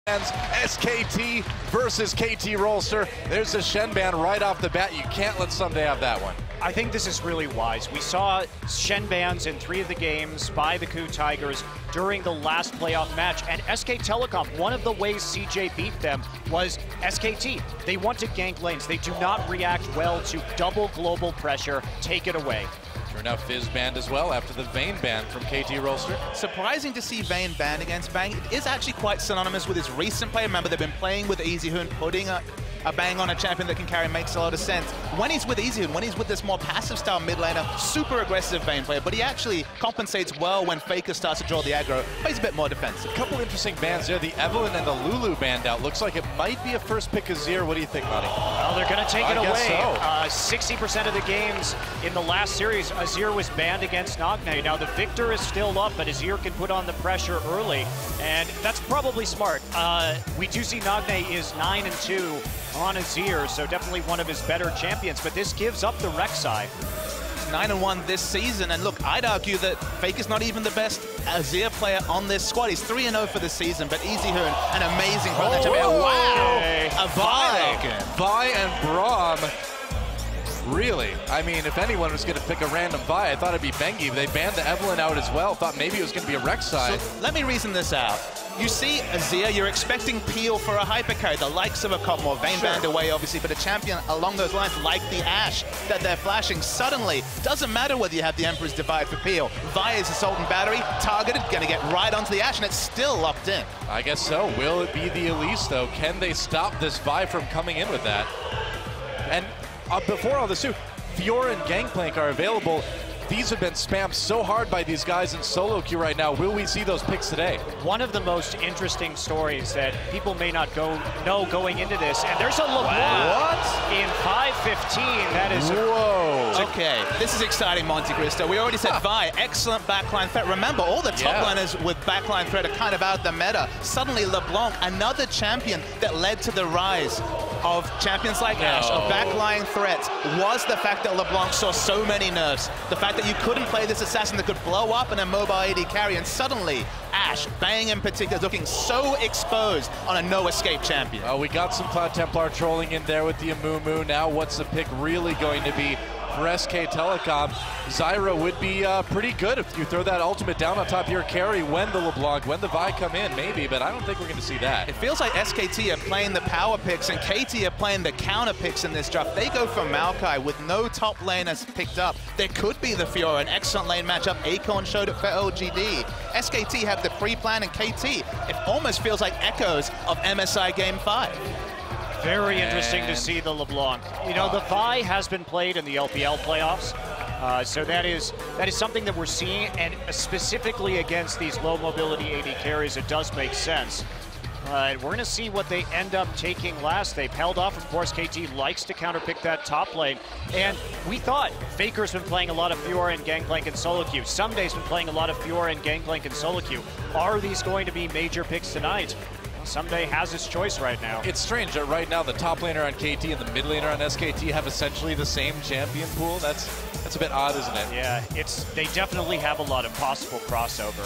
SKT versus KT Rolster. There's a Shen ban right off the bat. You can't let Someday have that one. I think this is really wise. We saw Shen bans in 3 of the games by the KOO Tigers during the last playoff match, and SK Telecom, one of the ways CJ beat them was SKT. They want to gank lanes. They do not react well to double global pressure. Take it away. Sure enough, Fizz banned as well after the Vayne ban from KT Rolster. Surprising to see Vayne banned against Bang. It is actually quite synonymous with his recent play. Remember, they've been playing with EasyHoon, putting a bang on a champion that can carry makes a lot of sense. When he's with EasyHoon, when he's with this more passive style mid laner, super aggressive Vayne player, but he actually compensates well when Faker starts to draw the aggro, plays a bit more defensive. A couple interesting bans there. The Evelynn and the Lulu banned out. Looks like it might be a first pick Azir. What do you think, Monty? Well, they're going to take it away. So. 60% of the games in the last series, Azir was banned against Nagne. Now the victor is still up, but Azir can put on the pressure early, and that's probably smart. We do see Nagne is 9-2 on Azir, so definitely one of his better champions, but this gives up the Rek'Sai. 9-1 this season, and look, I'd argue that Faker's not even the best Azir player on this squad. He's 3-0 for the season, but EasyHoon, an amazing run. Wow! Okay. A Vi! Vi and Braum. Really? I mean, if anyone was going to pick a random Vi, I thought it'd be Bengi. They banned the Evelynn out as well. Thought maybe it was going to be a Rek'Sai. So let me reason this out. You see Azir, you're expecting Peel for a hypercarry, the likes of a Cotmore. Vayne banned away, obviously, but a champion along those lines, like the Ashe that they're flashing, suddenly, doesn't matter whether you have the Emperor's Divide for Peel. Vi is Assault and Battery, targeted, gonna get right onto the Ashe, and it's still locked in. I guess so. Will it be the Elise, though? Can they stop this Vi from coming in with that? And before all this, too, Fiora and Gangplank are available. These have been spammed so hard by these guys in solo queue right now. Will we see those picks today? One of the most interesting stories that people may not know going into this, and there's a LeBlanc in 5:15. That is whoa. Okay, this is exciting, Monte Cristo. We already said Vi, excellent backline threat. Remember, all the top laners with backline threat are kind of out the meta. Suddenly, LeBlanc, another champion that led to the rise of champions like Ashe, of backline threats, was the fact that LeBlanc saw so many nerfs. The fact that you couldn't play this assassin that could blow up in a mobile AD carry, and suddenly Ashe, Bang in particular, is looking so exposed on a no-escape champion. Well, we got some Cloud Templar trolling in there with the Amumu. Now what's the pick really going to be for SK Telecom? Zyra would be pretty good if you throw that ultimate down on top of your carry when the LeBlanc, when the Vi come in, maybe, but I don't think we're going to see that. It feels like SKT are playing the power picks and KT are playing the counter picks in this draft. They go for Maokai with no top laners picked up. There could be the Fiora, an excellent lane matchup. Acorn showed it for LGD. SKT have the pre-plan, and KT, it almost feels like echoes of MSI Game 5. very interesting to see the LeBlanc. You know, the Vi has been played in the LPL playoffs. So that is something that we're seeing, and specifically against these low mobility AD carries, it does make sense. We're going to see what they end up taking last. They've held off, of course. KT likes to counterpick that top lane. And we thought Faker's been playing a lot of Fiora and Gangplank in solo queue. Someday's been playing a lot of Fiora and Gangplank in solo queue. Are these going to be major picks tonight? Someday has his choice right now. It's strange that right now the top laner on KT and the mid laner on SKT have essentially the same champion pool. That's a bit odd, isn't it? Yeah, they definitely have a lot of possible crossover.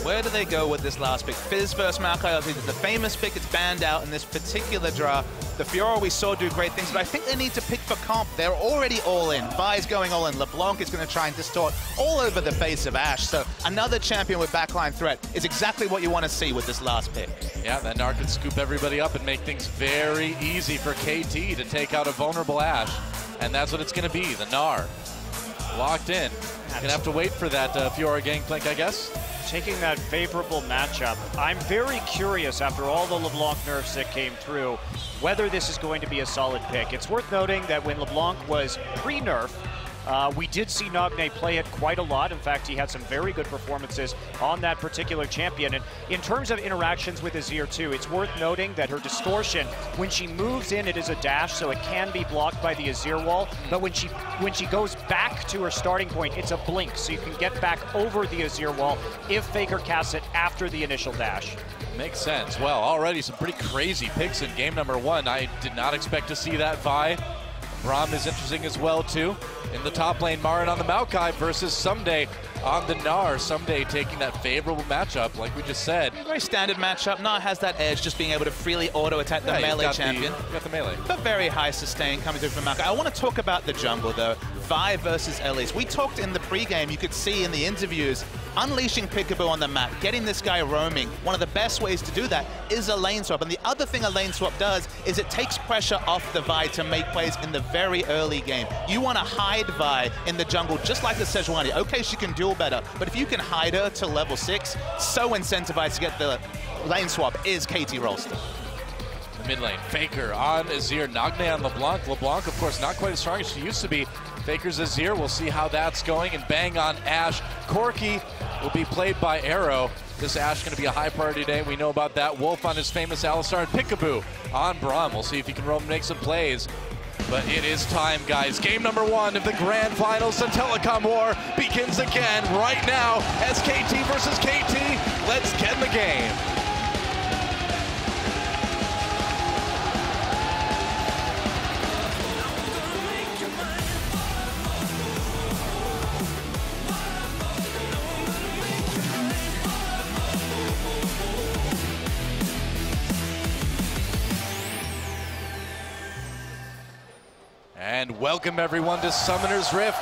Where do they go with this last pick? Fizz versus Maokai, it's the famous pick. It's banned out in this particular draft. The Fiora we saw do great things, but I think they need to pick for comp. They're already all in. Vi's going all in. LeBlanc is going to try and distort all over the face of Ashe. So another champion with backline threat is exactly what you want to see with this last pick. Yeah, that Gnar could scoop everybody up and make things very easy for KT to take out a vulnerable Ashe. And that's what it's going to be, the Gnar. Locked in. Gonna have to wait for that Fiora Gangplank, I guess. Taking that favorable matchup, I'm very curious after all the LeBlanc nerfs that came through, whether this is going to be a solid pick. It's worth noting that when LeBlanc was pre-nerf, we did see Nagne play it quite a lot. In fact, he had some very good performances on that particular champion. And in terms of interactions with Azir too, it's worth noting that her distortion, when she moves in, it is a dash, so it can be blocked by the Azir wall. But when she goes back to her starting point, it's a blink, so you can get back over the Azir wall if Faker casts it after the initial dash. Makes sense. Well, already some pretty crazy picks in game number 1. I did not expect to see that Vi. Braum is interesting as well, too. In the top lane, Marin on the Maokai versus Someday. on the Gnar, someday taking that favorable matchup, like we just said. Very standard matchup. Gnar has that edge, just being able to freely auto-attack the melee champion. You got the melee. But very high sustain coming through from Maokai. I want to talk about the jungle, though. Vi versus Elise. We talked in the pregame, you could see in the interviews, unleashing Peekaboo on the map, getting this guy roaming. One of the best ways to do that is a lane swap. And the other thing a lane swap does is it takes pressure off the Vi to make plays in the very early game. You want to hide Vi in the jungle, just like the Sejuani. Okay, she can duel better, but if you can hide her to level 6, so incentivized to get the lane swap is KT Rolster. Mid lane, Faker on Azir, Nagne on LeBlanc. LeBlanc, of course, not quite as strong as she used to be. Faker's Azir, we'll see how that's going, and bang on Ashe. Corki will be played by Arrow. This Ashe going to be a high priority today, we know about that. Wolf on his famous Alistar, and Peekaboo on Braum. We'll see if he can roam and make some plays. But it is time, guys. Game number 1 of the Grand Finals. The Telecom War begins again right now. SKT versus KT. Let's get in the game. And welcome everyone to Summoner's Rift.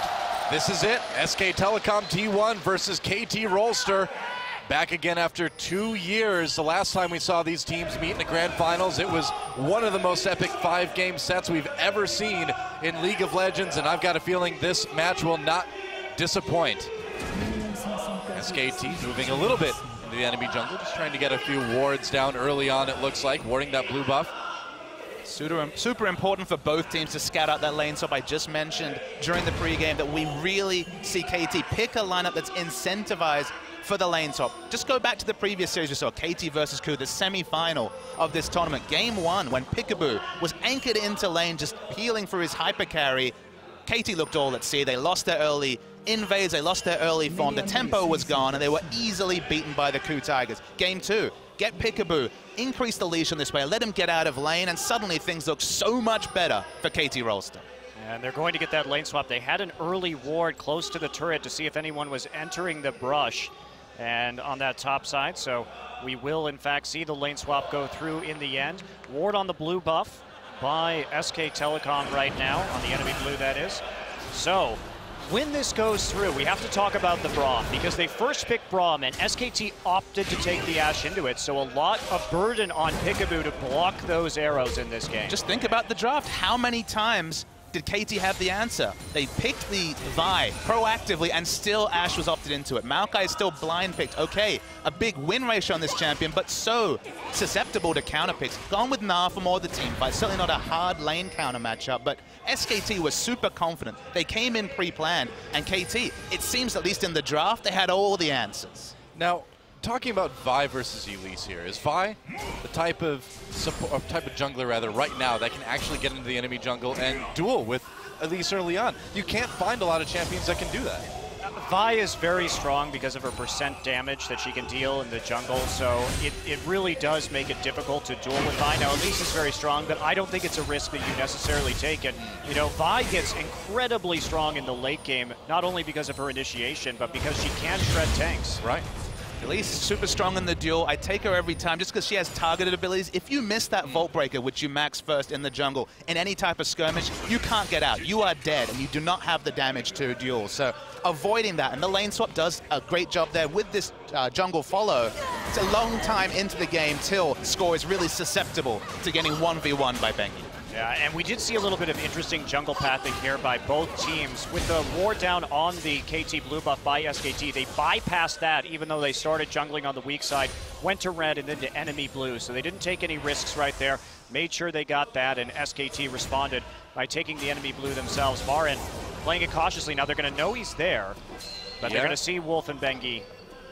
This is it, SK Telecom T1 versus KT Rolster. Back again after 2 years. The last time we saw these teams meet in the Grand Finals, it was one of the most epic 5-game sets we've ever seen in League of Legends, and I've got a feeling this match will not disappoint. SKT moving a little bit into the enemy jungle, just trying to get a few wards down early on, it looks like, warding that blue buff. Super important for both teams to scout out that lane swap. I just mentioned during the pregame that we really see KT pick a lineup that's incentivized for the lane swap. Just go back to the previous series we saw, KT versus KU, the semi-final of this tournament. Game 1, when Peekaboo was anchored into lane, just peeling for his hyper carry, KT looked all at sea. They lost their early invades, they lost their early form, the tempo was gone, and they were easily beaten by the KU Tigers. Game 2, get Peekaboo, increase the leash on this player, let him get out of lane, and suddenly things look so much better for KT Rolster. And they're going to get that lane swap. They had an early ward close to the turret to see if anyone was entering the brush and on that top side, so we will in fact see the lane swap go through in the end. Ward on the blue buff by SK Telecom right now, on the enemy blue that is. So when this goes through, we have to talk about the Braum, because they first picked Braum and SKT opted to take the Ashe into it, so a lot of burden on Peekaboo to block those arrows in this game. Just think about the draft. How many times did KT have the answer? They picked the Vi proactively, and still Ashe was opted into it. Maokai is still blind picked. Okay, a big win ratio on this champion, but so susceptible to counter picks. Gone with Gnar for more of the team fight. Certainly not a hard lane counter matchup, but SKT was super confident. They came in pre-planned, and KT, it seems at least in the draft, they had all the answers. Now, talking about Vi versus Elise here, is Vi the type of jungler rather right now that can actually get into the enemy jungle and duel with Elise early on? You can't find a lot of champions that can do that. Vi is very strong because of her percent damage that she can deal in the jungle, so it really does make it difficult to duel with Vi. Now, Elise is very strong, but I don't think it's a risk that you necessarily take. And, you know, Vi gets incredibly strong in the late game, not only because of her initiation, but because she can shred tanks. Right. Elise is super strong in the duel. I take her every time just because she has targeted abilities. If you miss that Vault Breaker, which you max first in the jungle, in any type of skirmish, you can't get out. You are dead, and you do not have the damage to duel. So avoiding that, and the lane swap does a great job there with this jungle follow. It's a long time into the game till Score is really susceptible to getting 1v1 by Bengi. Yeah, and we did see a little bit of interesting jungle pathing here by both teams. With the ward down on the KT blue buff by SKT, they bypassed that even though they started jungling on the weak side, went to red and then to enemy blue. So they didn't take any risks right there, made sure they got that, and SKT responded by taking the enemy blue themselves. Marin playing it cautiously. Now they're going to know he's there, but they're going to see Wolf and Bengi,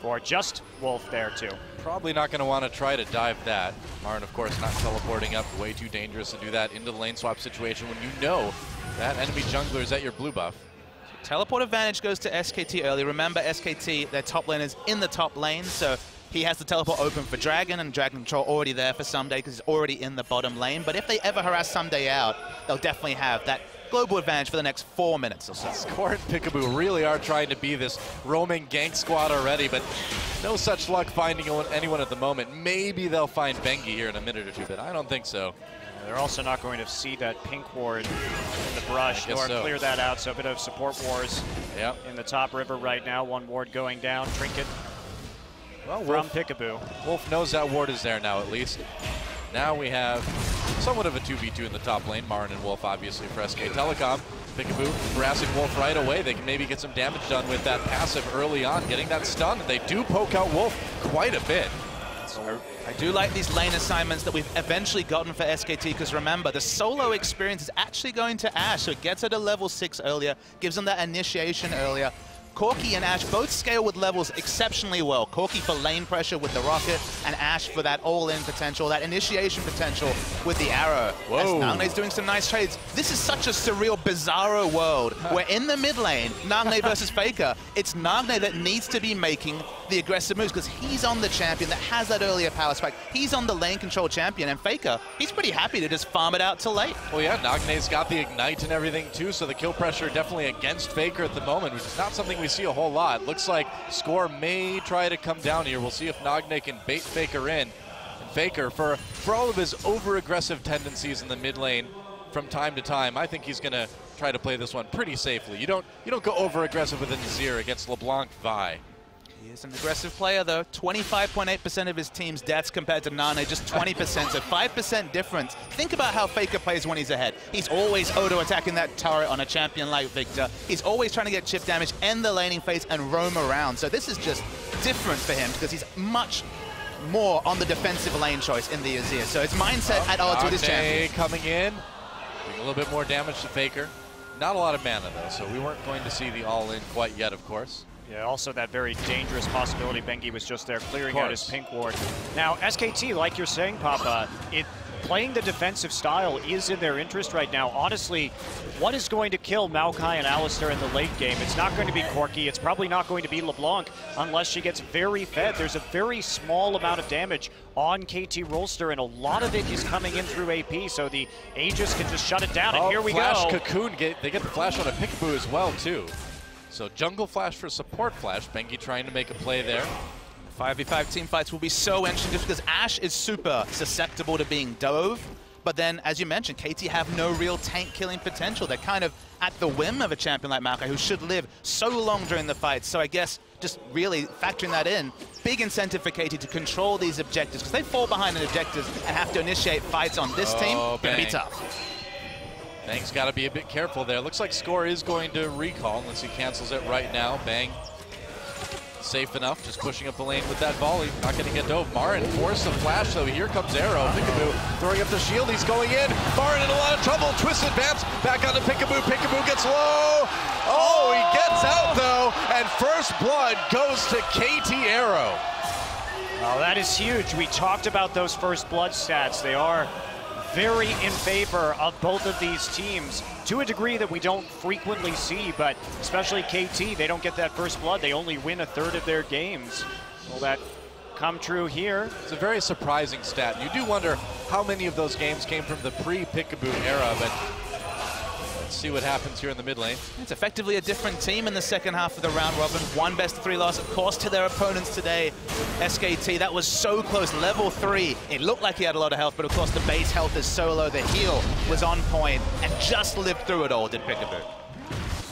or just Wolf there too. Probably not going to want to try to dive that. Marin, of course, not teleporting up. Way too dangerous to do that into the lane swap situation when you know that enemy jungler is at your blue buff. So teleport advantage goes to SKT early. Remember, SKT, their top lane is in the top lane, so he has the teleport open for Dragon, and Dragon Control already there for Someday because he's already in the bottom lane. But if they ever harass Someday out, they'll definitely have that global advantage for the next 4 minutes or so. Score and Peekaboo really are trying to be this roaming gank squad already, but no such luck finding anyone at the moment. Maybe they'll find Bengi here in a minute or two, but I don't think so. They're also not going to see that pink ward in the brush, nor clear that out, so a bit of support wars in the top river right now. One ward going down, Trinket from Peekaboo. Wolf knows that ward is there now at least. Now we have somewhat of a 2v2 in the top lane. Marin and Wolf obviously for SK Telecom. Peekaboo harassing Wolf right away. They can maybe get some damage done with that passive early on, getting that stun. They do poke out Wolf quite a bit. I do like these lane assignments that we've eventually gotten for SKT, because remember, the solo experience is actually going to Ashe, so it gets her to level 6 earlier, gives them that initiation earlier. Corki and Ashe both scale with levels exceptionally well. Corki for lane pressure with the rocket, and Ashe for that all-in potential, that initiation potential with the arrow. Whoa. As Nagne doing some nice trades. This is such a surreal, bizarro world where in the mid lane, Nagne versus Faker, it's Nagne that needs to be making the aggressive moves because he's on the champion that has that earlier power spike. He's on the lane control champion, and Faker, he's pretty happy to just farm it out till late. Well, yeah, Nagne's got the ignite and everything too, so the kill pressure definitely against Faker at the moment, which is not something we see a whole lot. Looks like Score may try to come down here. We'll see if Nagne can bait Faker in. And Faker, for all of his over-aggressive tendencies in the mid lane from time to time, I think he's going to try to play this one pretty safely. You don't go over-aggressive with a Nazir against LeBlanc Vi. He is an aggressive player, though. 25.8% of his team's deaths compared to Nane, just 20%, so 5% difference. Think about how Faker plays when he's ahead. He's always auto-attacking that turret on a champion like Victor. He's always trying to get chip damage, end the laning phase, and roam around. So this is just different for him because he's much more on the defensive lane choice in the Azir. So his mindset at odds with his champion. Coming in, doing a little bit more damage to Faker. Not a lot of mana, though, so we weren't going to see the all-in quite yet, of course. Yeah, also that very dangerous possibility. Bengi was just there clearing out his pink ward. Now, SKT, like you're saying, Papa, playing the defensive style is in their interest right now. Honestly, what is going to kill Maokai and Alistar in the late game? It's not going to be Corki. It's probably not going to be LeBlanc unless she gets very fed. There's a very small amount of damage on KT Rolster, and a lot of it is coming in through AP, so the Aegis can just shut it down, and here we Flash go. Cocoon, they get the flash on a Peekaboo as well, too. So jungle flash for support flash. Bengi trying to make a play there. 5v5 team fights will be so interesting just because Ashe is super susceptible to being dove. But then, as you mentioned, KT have no real tank killing potential. They're kind of at the whim of a champion like Maokai, who should live so long during the fight. So I guess just really factoring that in, big incentive for KT to control these objectives, because they fall behind in objectives and have to initiate fights on this team. Gonna be tough. Bang's got to be a bit careful there. Looks like Score is going to recall unless he cancels it right now. Bang. Safe enough, just pushing up the lane with that volley. Not going to get dove. Marin forced the flash, though. Here comes Arrow. Peekaboo throwing up the shield. He's going in. Marin in a lot of trouble. Twisted vamps back onto Peekaboo. Peekaboo gets low. Oh, he gets out, though. And first blood goes to KT Arrow. Oh, that is huge. We talked about those first blood stats. They are very in favor of both of these teams to a degree that we don't frequently see, but especially KT, they don't get that first blood. They only win a third of their games. Will that come true here? It's a very surprising stat. You do wonder how many of those games came from the pre-Peekaboo era, but let's see what happens here in the mid lane. It's effectively a different team in the second half of the round robin. One best-of-3 loss, of course, to their opponents today. SKT, that was so close. Level 3. It looked like he had a lot of health, but of course the base health is so low. The heal was on point and just lived through it all, did Peekaboo.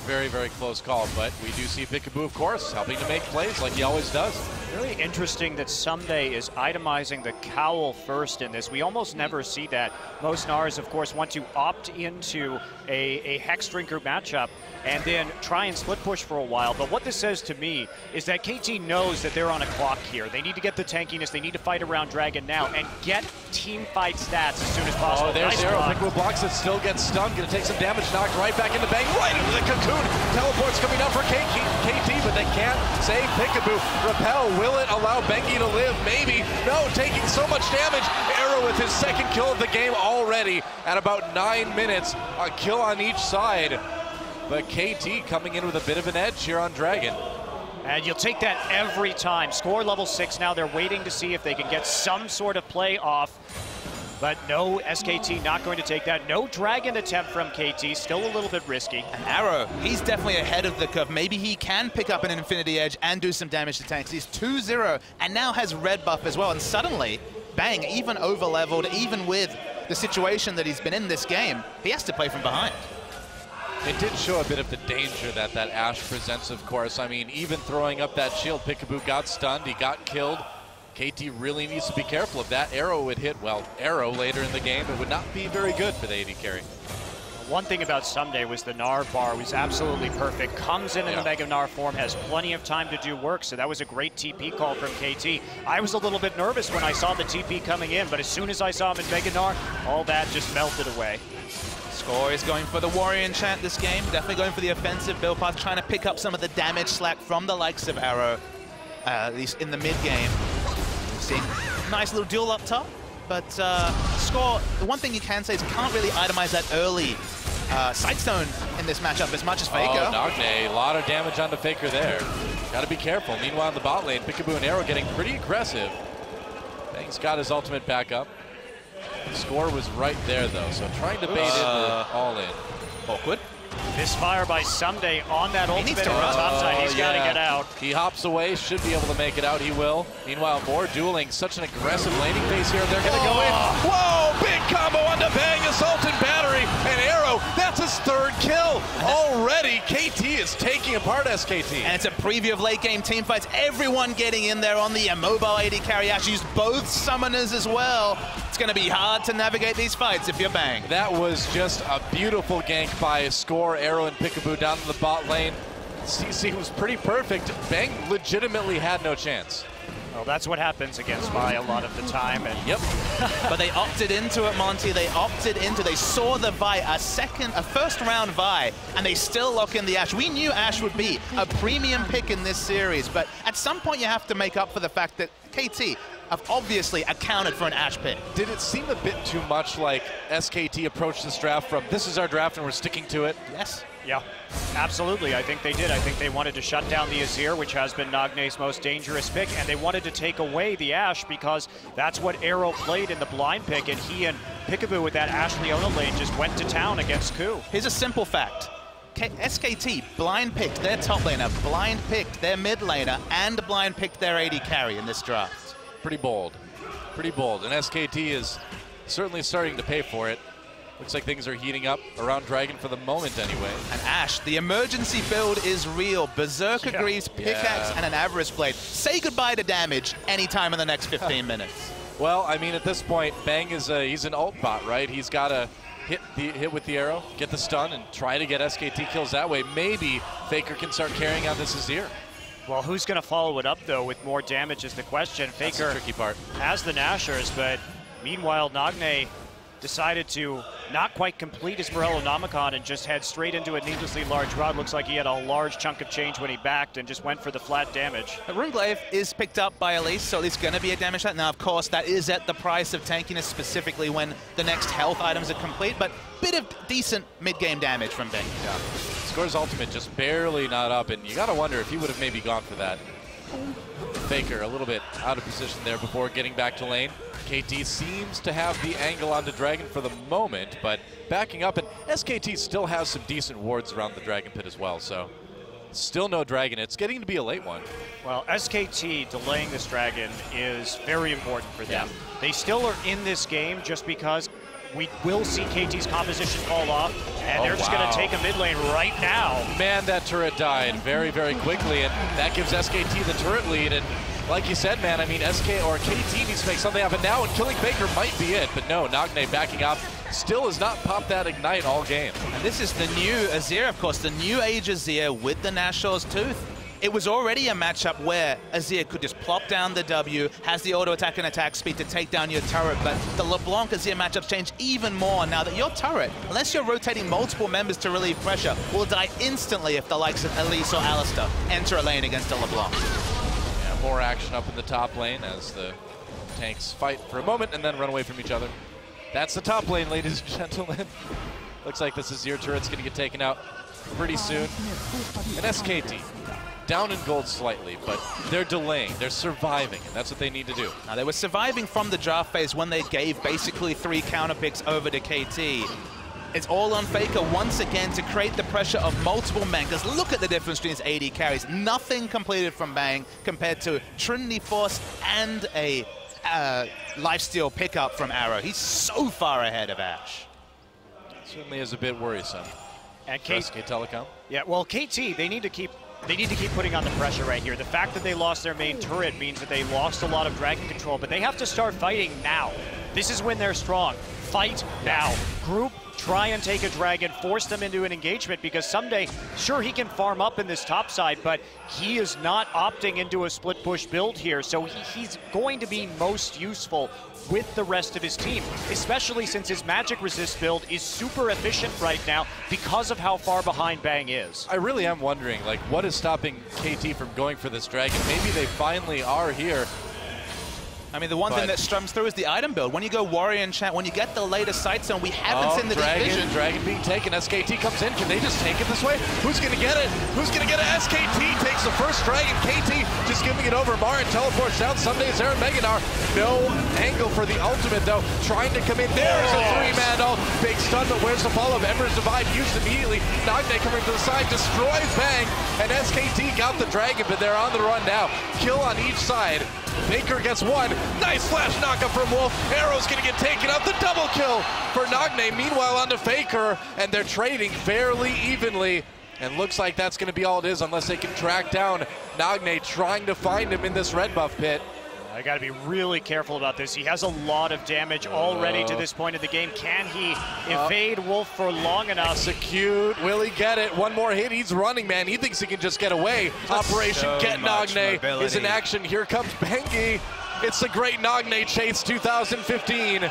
Very, very close call, but we do see Peekaboo, of course, helping to make plays like he always does. Really interesting that Someday is itemizing the cowl first in this. We almost never see that. Most Nars, of course, want to opt into a Hex Drinker matchup and then try and split push for a while. But what this says to me is that KT knows that they're on a clock here. They need to get the tankiness. They need to fight around Dragon now and get team fight stats as soon as possible. Oh, there's Arrow. Peekaboo blocks it, still gets stunned. Going to take some damage, knocked right back into Bang, right into the Cocoon. Teleport's coming up for KT, but they can't save Peekaboo. Repel, will it allow Bengi to live? Maybe. No, taking so much damage. Arrow with his second kill of the game already at about 9 minutes. A kill on each side. But KT coming in with a bit of an edge here on Dragon. And you'll take that every time. Score level 6 now. They're waiting to see if they can get some sort of play off. But no, SKT not going to take that. No Dragon attempt from KT, still a little bit risky. And Arrow, he's definitely ahead of the curve. Maybe he can pick up an Infinity Edge and do some damage to tanks. He's 2-0 and now has red buff as well. And suddenly, bang, even over-leveled, even with the situation that he's been in this game, he has to play from behind. It did show a bit of the danger that Ashe presents, of course. I mean, even throwing up that shield, Peekaboo got stunned, he got killed. KT really needs to be careful. If that arrow would hit, well, arrow later in the game, it would not be very good for the AD carry. One thing about Someday was the Gnar bar was absolutely perfect. Comes in the Mega Gnar form, has plenty of time to do work, so that was a great TP call from KT. I was a little bit nervous when I saw the TP coming in, but as soon as I saw him in Mega Gnar, all that just melted away. Score is going for the Warrior enchant this game, definitely going for the offensive build path, trying to pick up some of the damage slack from the likes of Arrow, at least in the mid game. Seeing nice little duel up top, but Score, the one thing you can say is can't really itemize that early Sightstone in this matchup as much as Faker. Oh, Nagne, a lot of damage onto Faker there. Got to be careful. Meanwhile, in the bot lane, Peekaboo and Arrow getting pretty aggressive. Bang's got his ultimate back up. The Score was right there, though, so trying to bait in all in. Awkward. Misfire by Someday on that ultimate on the top side. He's got to get out. He hops away, should be able to make it out. He will. Meanwhile, more dueling. Such an aggressive laning phase here. They're going to go in. Whoa! Big combo onto Bang, Assault and Battery, and Arrow. That's his third kill. Already, KT is taking apart SKT. And it's a preview of late game team fights. Everyone getting in there on the immobile AD carry. Ashe used both summoners as well. It's going to be hard to navigate these fights if you're Bang. That was just a beautiful gank by Score, Arrow, and Peekaboo down to the bot lane. CC was pretty perfect. Bang legitimately had no chance. Well, that's what happens against Vi a lot of the time. And yep. But they opted into it, Monty. They saw the Vi, a first round Vi, and they still lock in the Ashe. We knew Ashe would be a premium pick in this series, but at some point you have to make up for the fact that KT have obviously accounted for an Ashe pick. Did it seem a bit too much like SKT approached this draft from, this is our draft and we're sticking to it? Yes. Yeah, absolutely. I think they did. I think they wanted to shut down the Azir, which has been Nagne's most dangerous pick, and they wanted to take away the Ashe because that's what Arrow played in the blind pick, and he and Peekaboo with that Ashe Leona lane just went to town against Ku. Here's a simple fact. SKT blind picked their top laner, blind picked their mid laner, and blind picked their AD carry in this draft. Pretty bold. Pretty bold. And SKT is certainly starting to pay for it. Looks like things are heating up around Dragon for the moment anyway. And Ashe, the emergency build is real. Berserker Greaves, pickaxe, and an Avarice Blade. Say goodbye to damage anytime in the next 15 minutes. Well, I mean, at this point, Bang is he's an ult bot, right? He's got to hit with the arrow, get the stun, and try to get SKT kills that way. Maybe Faker can start carrying out this Azir. Well, who's going to follow it up, though, with more damage is the question. That's Faker the tricky part. Has the Nashers, but meanwhile, Nagne decided to not quite complete his Morello Nomicon and just head straight into a needlessly large rod. Looks like he had a large chunk of change when he backed and just went for the flat damage. The Runeglaive is picked up by Elise, so it's going to be a damage shot. Now, of course, that is at the price of tankiness, specifically when the next health items are complete, but bit of decent mid-game damage from Bang. Yeah. Score's ultimate just barely not up, and you got to wonder if he would have maybe gone for that. Faker a little bit out of position there before getting back to lane. KT seems to have the angle onto Dragon for the moment, but backing up, and SKT still has some decent wards around the Dragon Pit as well, so still no Dragon. It's getting to be a late one. Well, SKT delaying this Dragon is very important for them. Yeah. They still are in this game just because we will see KT's composition fall off, and they're just going to take a mid lane right now. Man, that turret died very, very quickly, and that gives SKT the turret lead. And like you said, man, I mean, SK or KT needs to make something happen now, and killing Faker might be it. But no, Nagne backing up. Still has not popped that Ignite all game. And this is the new Azir, of course, the new age Azir with the Nashor's Tooth. It was already a matchup where Azir could just plop down the W, has the auto attack and attack speed to take down your turret, but the LeBlanc Azir matchups change even more now that your turret, unless you're rotating multiple members to relieve pressure, will die instantly if the likes of Elise or Alistar enter a lane against a LeBlanc. Yeah, more action up in the top lane as the tanks fight for a moment and then run away from each other. That's the top lane, ladies and gentlemen. Looks like this Azir turret's going to get taken out pretty soon. And SKT down in gold slightly, but they're delaying. They're surviving, and that's what they need to do. Now, they were surviving from the draft phase when they gave basically 3 counter picks over to KT. It's all on Faker once again to create the pressure of multiple men. Because look at the difference between his AD carries. Nothing completed from Bang compared to Trinity Force and a lifesteal pickup from Arrow. He's so far ahead of Ash. Certainly is a bit worrisome. And SK Telecom. Yeah, well, KT, they need to keep putting on the pressure right here. The fact that they lost their main turret means that they lost a lot of dragon control, but they have to start fighting now. This is when they're strong. Fight now. Group, try and take a dragon, force them into an engagement, because someday, sure, he can farm up in this top side, but he is not opting into a split push build here, so he's going to be most useful with the rest of his team, especially since his magic resist build is super efficient right now because of how far behind Bang is. I really am wondering, like, what is stopping KT from going for this dragon? Maybe they finally are here. I mean, the one thing that strums through is the item build. When you go Warrior and Chat, when you get the later sight zone, we haven't seen the division. Dragon being taken. SKT comes in. Can they just take it this way? Who's going to get it? Who's going to get it? SKT takes the first dragon. KT just giving it over. Marin teleports down. Someday Zera Meganar. No angle for the ultimate, though. Trying to come in. There's a 3-man ult. Big stun, but where's the follow-up? Ember's Divide used immediately. Nagne coming to the side. Destroys Bang. And SKT got the dragon, but they're on the run now. Kill on each side. Baker gets one. Nice flash knockup from Wolf. Arrow's gonna get taken out. The double kill for Nagne. Meanwhile, onto Faker, and they're trading fairly evenly. And looks like that's gonna be all it is, unless they can track down Nagne, trying to find him in this red buff pit. I got to be really careful about this. He has a lot of damage already to this point of the game. Can he evade Wolf for long enough? Execute. Will he get it? One more hit. He's running, man. He thinks he can just get away. Operation Get Nagne is in action. Here comes Bengi. It's the great Nagne chase 2015.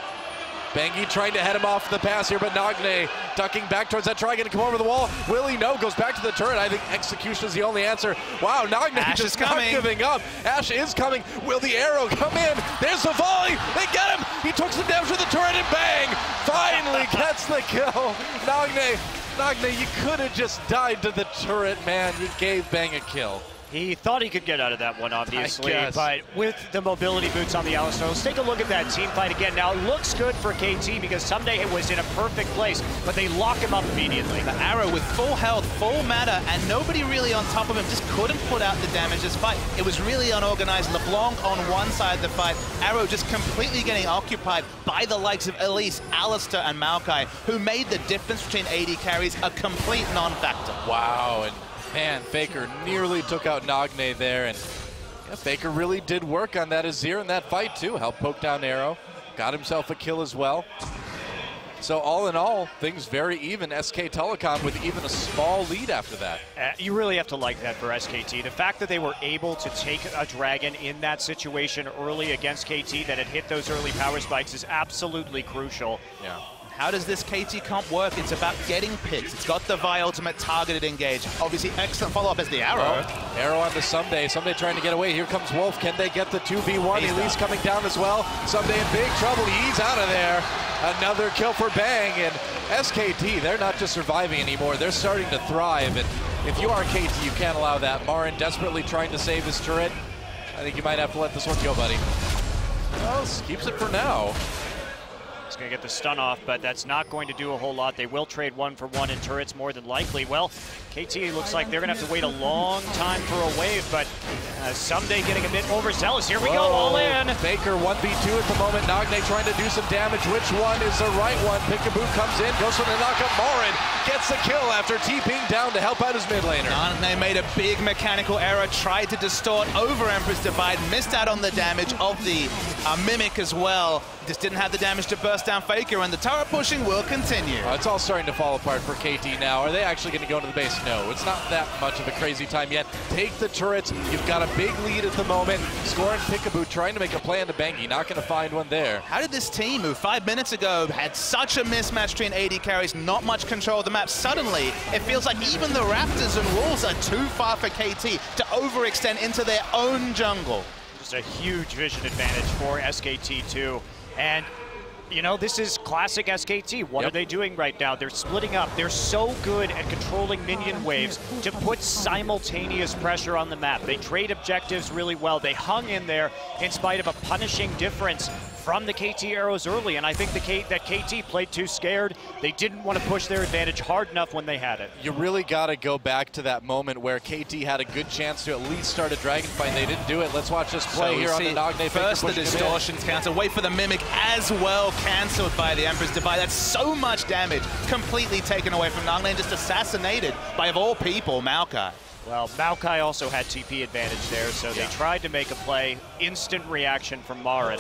Bengi trying to head him off the pass here, but Nagne ducking back towards that dragon to come over the wall. Will he? No, goes back to the turret. I think execution is the only answer. Wow, Nagne just not giving up. Ash is coming. Will the arrow come in? There's the volley. They get him. He took some damage to the turret and bang! Finally gets the kill. Nagne, you could have just died to the turret, man. You gave Bang a kill. He thought he could get out of that one, obviously, but with the mobility boots on the Alistar, let's take a look at that team fight again. Now, it looks good for KT because someday it was in a perfect place, but they lock him up immediately. The Arrow with full health, full mana, and nobody really on top of him, just couldn't put out the damage this fight. It was really unorganized. LeBlanc on one side of the fight, Arrow just completely getting occupied by the likes of Elise, Alistar, and Maokai, who made the difference between AD carries a complete non-factor. Wow, and man, Faker nearly took out Nagne there, and yeah, Faker really did work on that Azir in that fight too. Helped poke down Arrow, got himself a kill as well. So all in all, things very even. SK Telecom with even a small lead after that. You really have to like that for SKT. The fact that they were able to take a dragon in that situation early against KT that had hit those early power spikes is absolutely crucial. Yeah. How does this KT comp work? It's about getting picks. It's got the Vi ultimate targeted engage. Obviously, excellent follow-up as the Arrow. Arrow onto Someday. Someday trying to get away. Here comes Wolf. Can they get the 2v1? Elise coming down as well. Someday in big trouble. He's out of there. Another kill for Bang. And SKT, they're not just surviving anymore. They're starting to thrive. And if you are KT, you can't allow that. Marin desperately trying to save his turret. I think you might have to let this one go, buddy. Well, keeps it for now. He's going to get the stun off, but that's not going to do a whole lot. They will trade 1-for-1 in turrets more than likely. Well, KT looks like they're going to have to wait a long time for a wave, but Someday getting a bit overzealous. Here we go, all in. Baker 1v2 at the moment. Nagne trying to do some damage. Which one is the right one? Pickaboo comes in, goes for the knockup. Marin gets the kill after TPing down to help out his mid laner. Nagne made a big mechanical error, tried to distort over Emperor's Divide, missed out on the damage of the Mimic as well. Just didn't have the damage to burst down Faker, and the turret pushing will continue. It's all starting to fall apart for KT now. Are they actually going to go into the base? No, it's not that much of a crazy time yet. Take the turrets. You've got a big lead at the moment. Scoring Pickaboo, trying to make a play into Bengi. Not going to find one there. How did this team, who 5 minutes ago had such a mismatch between AD carries, not much control of the map, suddenly it feels like even the Raptors and Wolves are too far for KT to overextend into their own jungle. Just a huge vision advantage for SKT2. And You know, this is classic SKT. What are they doing right now? They're splitting up. They're so good at controlling minion waves to put simultaneous pressure on the map. They trade objectives really well. They hung in there in spite of a punishing difference from the KT arrows early, and I think that KT played too scared. They didn't want to push their advantage hard enough when they had it. You really got to go back to that moment where KT had a good chance to at least start a dragon fight. They didn't do it. Let's watch this play here on the Nagne. First the distortions cancel. Wait for the Mimic as well, cancelled by the Emperor's Divide. That's so much damage completely taken away from Nagne and just assassinated by, of all people, Maokai. Well, Maokai also had TP advantage there, so they tried to make a play. Instant reaction from Marin.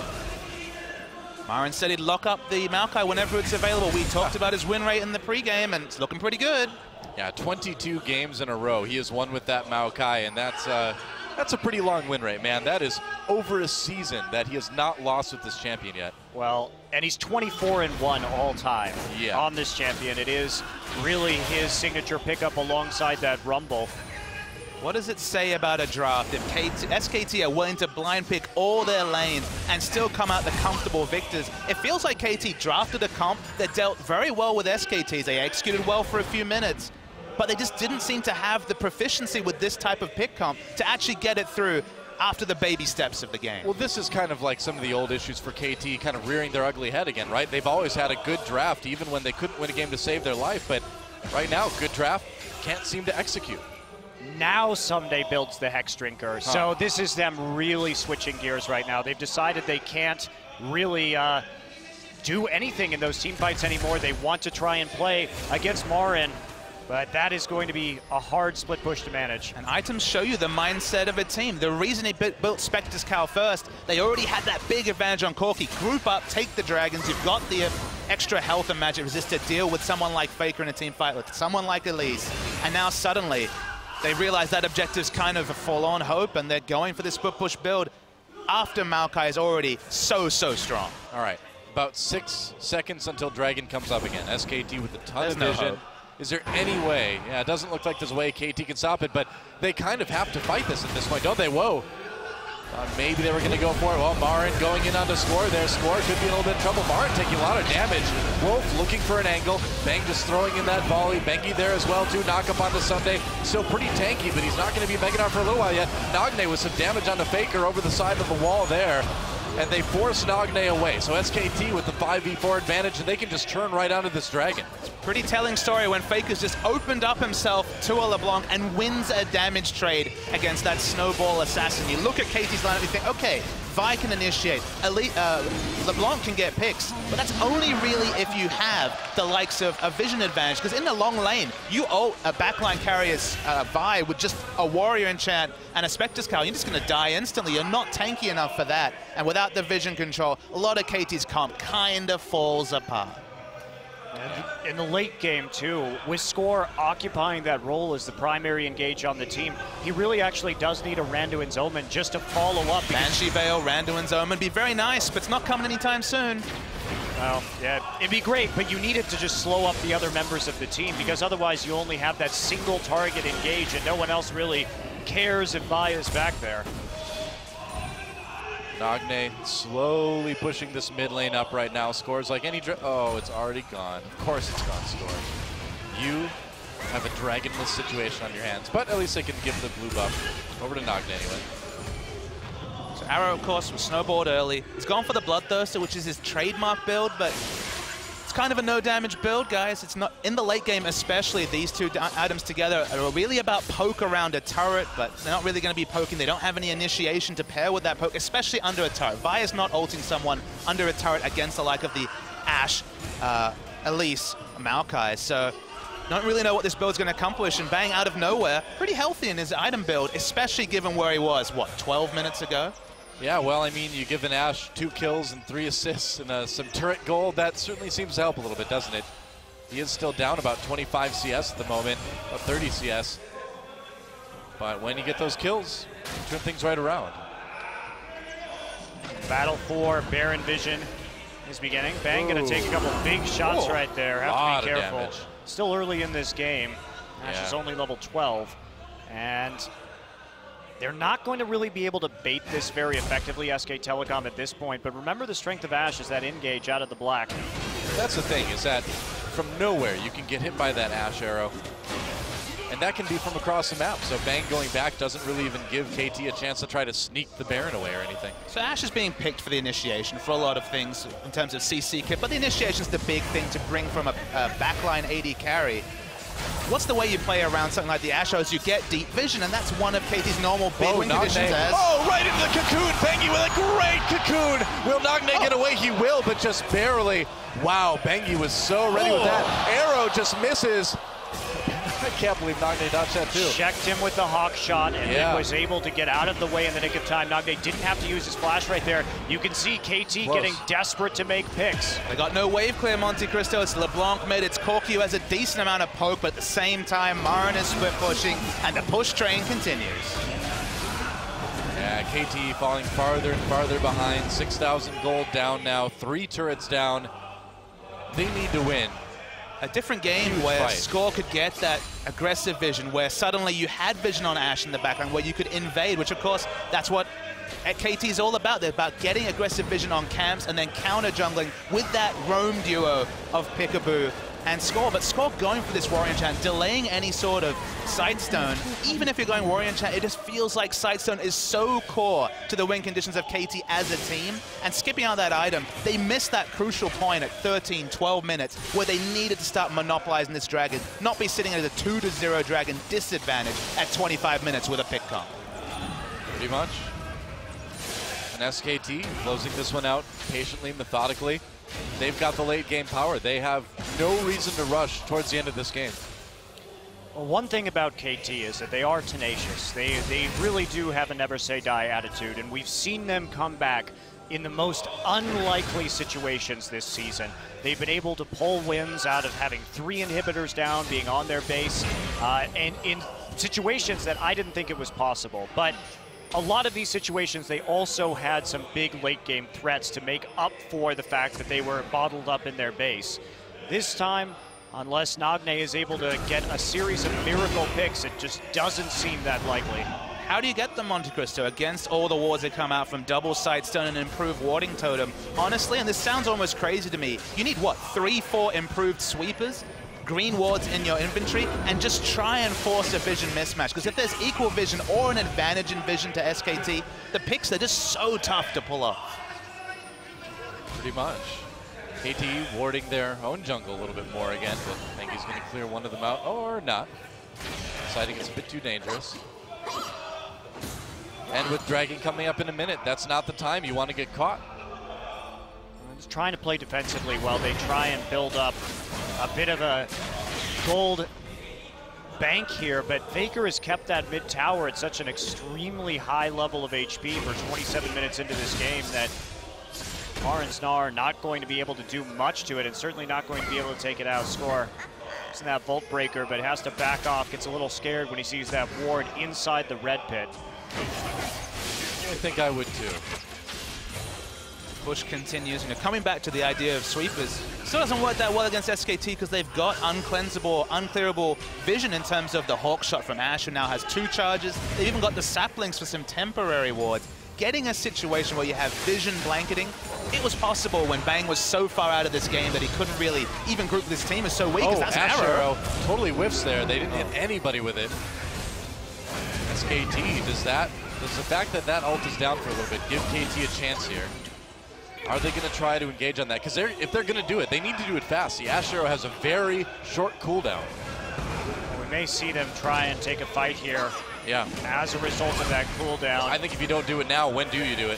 Marin said he'd lock up the Maokai whenever it's available. We talked about his win rate in the pregame, and it's looking pretty good. Yeah, 22 games in a row. He has won with that Maokai, and that's a pretty long win rate, man. That is over a season that he has not lost with this champion yet. Well, and he's 24-1 all time on this champion. It is really his signature pickup alongside that Rumble. What does it say about a draft if SKT are willing to blind pick all their lanes and still come out the comfortable victors? It feels like KT drafted a comp that dealt very well with SKTs. They executed well for a few minutes, but they just didn't seem to have the proficiency with this type of pick comp to actually get it through after the baby steps of the game. Well, this is kind of like some of the old issues for KT kind of rearing their ugly head again, right? They've always had a good draft, even when they couldn't win a game to save their life, but right now, good draft, can't seem to execute. Now Someday builds the Hex Drinker. So this is them really switching gears right now. They've decided they can't really do anything in those team fights anymore. They want to try and play against Marin, but that is going to be a hard split push to manage. And items show you the mindset of a team. The reason he built Spectre's Cow first, they already had that big advantage on Corki. Group up, take the dragons. You've got the extra health and magic resist to deal with someone like Faker in a team fight, with someone like Elise. And now suddenly, they realize that objective's kind of a forlorn hope, and they're going for this split push build after Maokai is already so strong. All right, about 6 seconds until Dragon comes up again. SKT with a ton of vision. Is there any way? Yeah, it doesn't look like there's a way KT can stop it, but they kind of have to fight this at this point, don't they? Whoa. Maybe they were going to go for it. Well, Marin going in on the score. Their score could be a little bit of trouble. Marin taking a lot of damage. Wolf looking for an angle. Bang just throwing in that volley. Bengi there as well, too. Knock up onto Sunday. Still pretty tanky, but he's not going to be Megadon for a little while yet. Nagne with some damage on the Faker over the side of the wall there. And they force Nagne away. So SKT with the 5v4 advantage, and they can just turn right onto this Dragon. Pretty telling story when Faker's just opened up himself to a LeBlanc and wins a damage trade against that snowball assassin. You look at KT's lineup, you think, okay, Vi can initiate, LeBlanc can get picks, but that's only really if you have the likes of a vision advantage, because in the long lane, you ult a backline carrier's Vi with just a warrior enchant and a Spectre's Cowl. You're just going to die instantly. You're not tanky enough for that. And without the vision control, a lot of KT's comp kind of falls apart. And in the late game, too, with Score occupying that role as the primary engage on the team, he really actually does need a Randuin's Omen just to follow up. Banshee Veil, Randuin's Omen, be very nice, but it's not coming anytime soon. Well, yeah, it'd be great, but you need it to just slow up the other members of the team, because otherwise you only have that single target engage and no one else really cares if Vi is back there. Nagne slowly pushing this mid lane up right now. Scores like any oh, it's already gone. Of course it's gone, Score. You have a dragonless situation on your hands, but at least they can give the blue buff over to Nagne anyway. So Arrow, of course, was snowballed early. He's gone for the Bloodthirster, which is his trademark build, but it's kind of a no-damage build, guys. It's not in the late game, especially. These two items together are really about poke around a turret, but they're not really going to be poking. They don't have any initiation to pair with that poke, especially under a turret. Vi is not ulting someone under a turret against the like of the Ashe, Elise, Maokai. So don't really know what this build's going to accomplish, and Bang out of nowhere, pretty healthy in his item build, especially given where he was, what, 12 minutes ago? Yeah, well, I mean, you give an Ashe 2 kills and 3 assists and some turret gold. That certainly seems to help a little bit, doesn't it? He is still down about 25 CS at the moment, about 30 CS. But when you get those kills, you turn things right around. Battle for Baron Vision is beginning. Bang going to take a couple big shots right there. Have to be careful. Still early in this game. Ashe is only level 12. And They're not going to really be able to bait this very effectively, SK Telecom, at this point. But remember, the strength of Ashe is that engage out of the black. That's the thing, is that from nowhere you can get hit by that Ashe arrow. And that can be from across the map. So Bang going back doesn't really even give KT a chance to try to sneak the Baron away or anything. So Ashe is being picked for the initiation for a lot of things in terms of CC kit, but the initiation is the big thing to bring from a backline AD carry. What's the way you play around something like the Ashe is you get deep vision, and that's one of KT's normal big win conditions. Oh, right into the cocoon. Bengi with a great cocoon. Will Nagne get away? He will, but just barely. Wow, Bengi was so ready with that. Arrow just misses. I can't believe Nagne dodged that too. Checked him with the hawk shot and then was able to get out of the way in the nick of time. Nagne didn't have to use his flash right there. You can see KT getting desperate to make picks. They got no wave clear, Monte Cristo. It's LeBlanc mid. It's Corki who has a decent amount of poke, but at the same time, Marin is split pushing, and the push train continues. Yeah, KT falling farther and farther behind. 6,000 gold down now. 3 turrets down. They need to win. A different game where Score could get that aggressive vision, where suddenly you had vision on Ashe in the background, where you could invade, which of course, that's what KT is all about. They're about getting aggressive vision on camps and then counter jungling with that roam duo of Peekaboo and Score. But Score going for this Warrior Enchant, delaying any sort of Sightstone. Even if you're going Warrior Enchant, it just feels like Sightstone is so core to the win conditions of KT as a team. And skipping out that item, they missed that crucial point at 13, 12 minutes where they needed to start monopolizing this dragon, not be sitting at a 2-0 dragon disadvantage at 25 minutes with a pick comp. Pretty much. And SKT closing this one out patiently, methodically. They've got the late game power. They have no reason to rush towards the end of this game. Well, one thing about KT is that they are tenacious. They really do have a never say die attitude, and we've seen them come back in the most unlikely situations this season. They've been able to pull wins out of having 3 inhibitors down, being on their base, and in situations that I didn't think it was possible. But a lot of these situations, they also had some big late game threats to make up for the fact that they were bottled up in their base. This time, unless Nagne is able to get a series of miracle picks, it just doesn't seem that likely. How do you get them, Monte Cristo, against all the wards that come out from double Sightstone and improved warding totem? Honestly, and this sounds almost crazy to me, you need what, 3-4 improved sweepers? Green wards in your inventory, and just try and force a vision mismatch. Because if there's equal vision or an advantage in vision to SKT, the picks are just so tough to pull off. Pretty much. KT warding their own jungle a little bit more again, but I think he's going to clear one of them out, or not. Deciding it's a bit too dangerous. And with Dragon coming up in a minute, that's not the time you want to get caught. Just trying to play defensively while they try and build up a bit of a gold bank here, but Faker has kept that mid tower at such an extremely high level of HP for 27 minutes into this game that Marin's Gnar not going to be able to do much to it, and certainly not going to be able to take it out. Score using that Vault Breaker, but has to back off, gets a little scared when he sees that ward inside the red pit. I think I would too. Push continues, coming back to the idea of sweepers, still doesn't work that well against SKT because they've got uncleansable, unclearable vision in terms of the Hawk Shot from Ashe, who now has 2 charges. They've even got the saplings for some temporary wards. Getting a situation where you have vision blanketing, it was possible when Bang was so far out of this game that he couldn't really even group this team is so weak, because that's Ashe an arrow. Totally whiffs there. They didn't hit anybody with it. SKT, does the fact that that ult is down for a little bit give KT a chance here? Are they going to try to engage on that? Because if they're going to do it, they need to do it fast. The Ashe arrow has a very short cooldown. We may see them try and take a fight here. Yeah. As a result of that cooldown. I think if you don't do it now, when do you do it?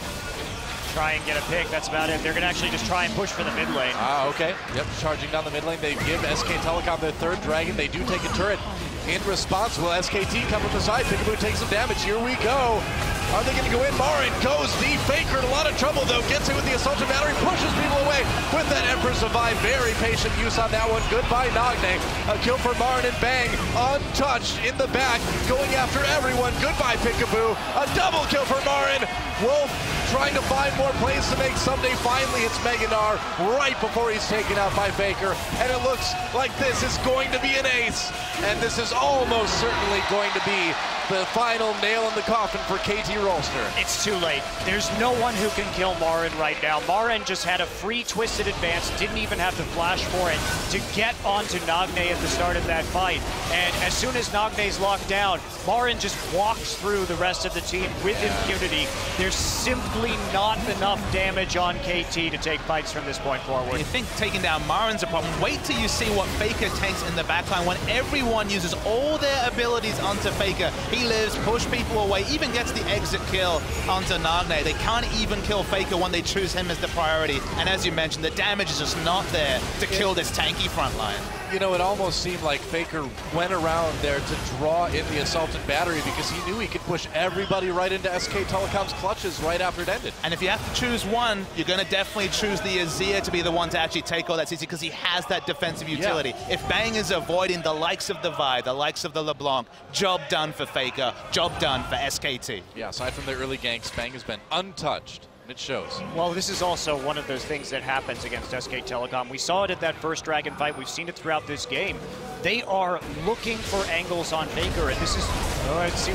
Try and get a pick, that's about it. They're going to actually just try and push for the mid lane. Ah, okay. Yep, charging down the mid lane. They give SK Telecom their 3rd dragon. They do take a turret. In response, will SKT come from the side? Peekaboo takes some damage. Here we go. Are they going to go in? Marin goes deep. Faker in a lot of trouble, though. Gets it with the Assaulted Battery. Pushes people away with that Emperor's Divine. Very patient use on that one. Goodbye, Nagne. A kill for Marin and Bang. Untouched in the back. Going after everyone. Goodbye, Peekaboo. A double kill for Marin. Wolf trying to find more plays to make. Someday finally hits Gnar right before he's taken out by Faker. And it looks like this is going to be an ace. And this is almost certainly going to be the final nail in the coffin for KT Rolster. It's too late. There's no one who can kill Marin right now. Marin just had a free twisted advance, didn't even have to flash for it to get onto Nagne at the start of that fight. And as soon as Nagne's locked down, Marin just walks through the rest of the team with impunity. There's simply not enough damage on KT to take fights from this point forward. You think taking down Marin's a problem. Wait till you see what Faker tanks in the backline when everyone uses all their abilities onto Faker. He lives, push people away, even gets the exit kill onto Nagne. They can't even kill Faker when they choose him as the priority. And as you mentioned, the damage is just not there to kill this tanky front line. You know, it almost seemed like Faker went around there to draw in the assault and battery because he knew he could push everybody right into SK Telecom's clutches right after it ended. And if you have to choose one, you're going to definitely choose the Azir to be the one to actually take all that CC because he has that defensive utility. Yeah. If Bang is avoiding the likes of the Vi, the likes of the LeBlanc, job done for Faker, job done for SKT. Yeah, aside from the early ganks, Bang has been untouched. It shows. Well, this is also one of those things that happens against SK Telecom. We saw it at that first Dragon fight. We've seen it throughout this game. They are looking for angles on Faker, and this is...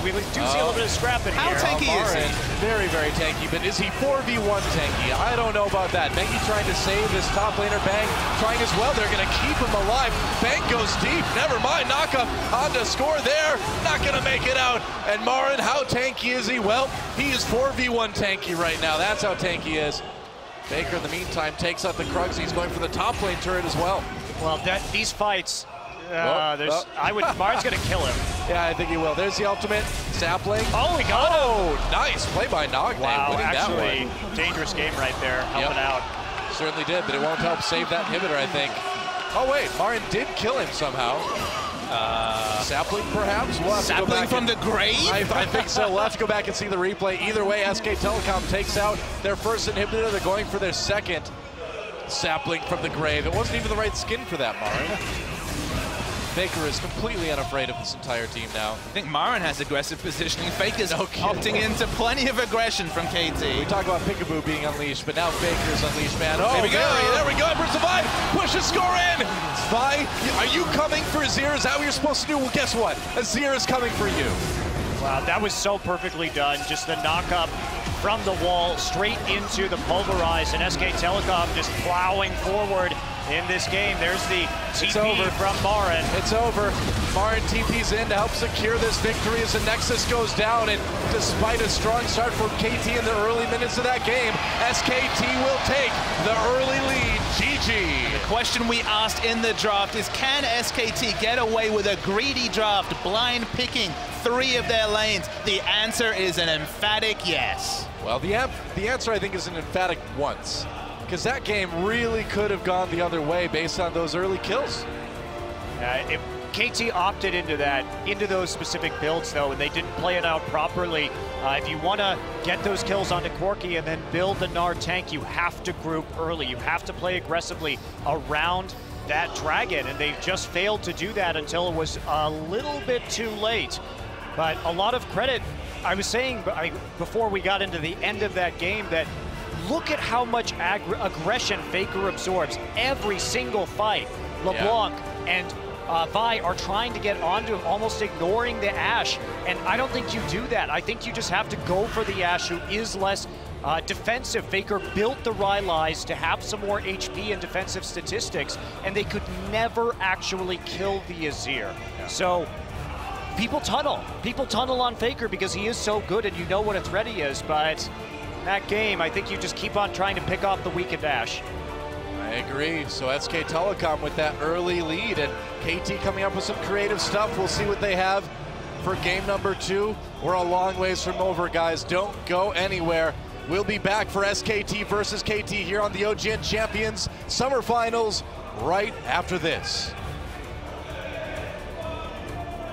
we do see a little bit of scrapping here. How tanky is he? Very, very tanky, but is he 4v1 tanky? I don't know about that. Mengi trying to save his top laner. Bang trying as well. They're going to keep him alive. Bang goes deep. Never mind. Knockup on the score there. Not going to make it out. And Marin, how tanky is he? Well, he is 4v1 tanky right now. That's how tanky he is. Faker, in the meantime, takes out the Krugs. He's going for the top lane turret as well. Well, these fights... Marin's gonna kill him. Yeah, I think he will. There's the ultimate. Sapling. Oh, he got him. Oh, nice play by Nagne. Wow, actually, dangerous game right there, helping out. Certainly did, but it won't help save that inhibitor, I think. Oh, wait, Marin did kill him somehow. Sapling, perhaps? We'll Sapling from the grave? I think so. We'll have to go back and see the replay. Either way, SK Telecom takes out their first inhibitor. They're going for their second. Sapling from the grave. It wasn't even the right skin for that, Marin. Faker is completely unafraid of this entire team now. I think Marin has aggressive positioning. Faker's opting into plenty of aggression from KT. We talk about Peekaboo being unleashed, but now Faker's unleashed, man. Oh, there we go. There we go. Emperor's Vi. Push the score in. Vi, are you coming for Azir? Is that what you're supposed to do? Well, guess what? Azir is coming for you. Wow, that was so perfectly done. Just the knock-up from the wall straight into the Pulverize, and SK Telecom just plowing forward in this game. There's the TP from Marin. It's over. Marin TP's in to help secure this victory as the Nexus goes down, and despite a strong start from KT in the early minutes of that game, SKT will take the early lead. GG. The question we asked in the draft is, can SKT get away with a greedy draft, blind picking 3 of their lanes? The answer is an emphatic yes. Well, the answer, I think, is an emphatic once. Because that game really could have gone the other way based on those early kills. If KT opted into those specific builds, though, and they didn't play it out properly. If you want to get those kills onto Corki and then build the Gnar tank, you have to group early. You have to play aggressively around that dragon, and they've just failed to do that until it was a little bit too late. But a lot of credit. I was saying before we got into the end of that game that look at how much aggression Faker absorbs every single fight. LeBlanc and Vi are trying to get onto him, almost ignoring the Ashe, and I don't think you do that. I think you just have to go for the Ashe, who is less defensive. Faker built the Rylai's to have some more HP and defensive statistics, and they could never actually kill the Azir. So people tunnel on Faker because he is so good, and you know what a threat he is, but that game, I think you just keep on trying to pick off the weakened Ashe. I agree. So SK Telecom with that early lead, and KT coming up with some creative stuff. We'll see what they have for game number 2. We're a long ways from over, guys. Don't go anywhere. We'll be back for SKT versus KT here on the OGN Champions Summer Finals right after this.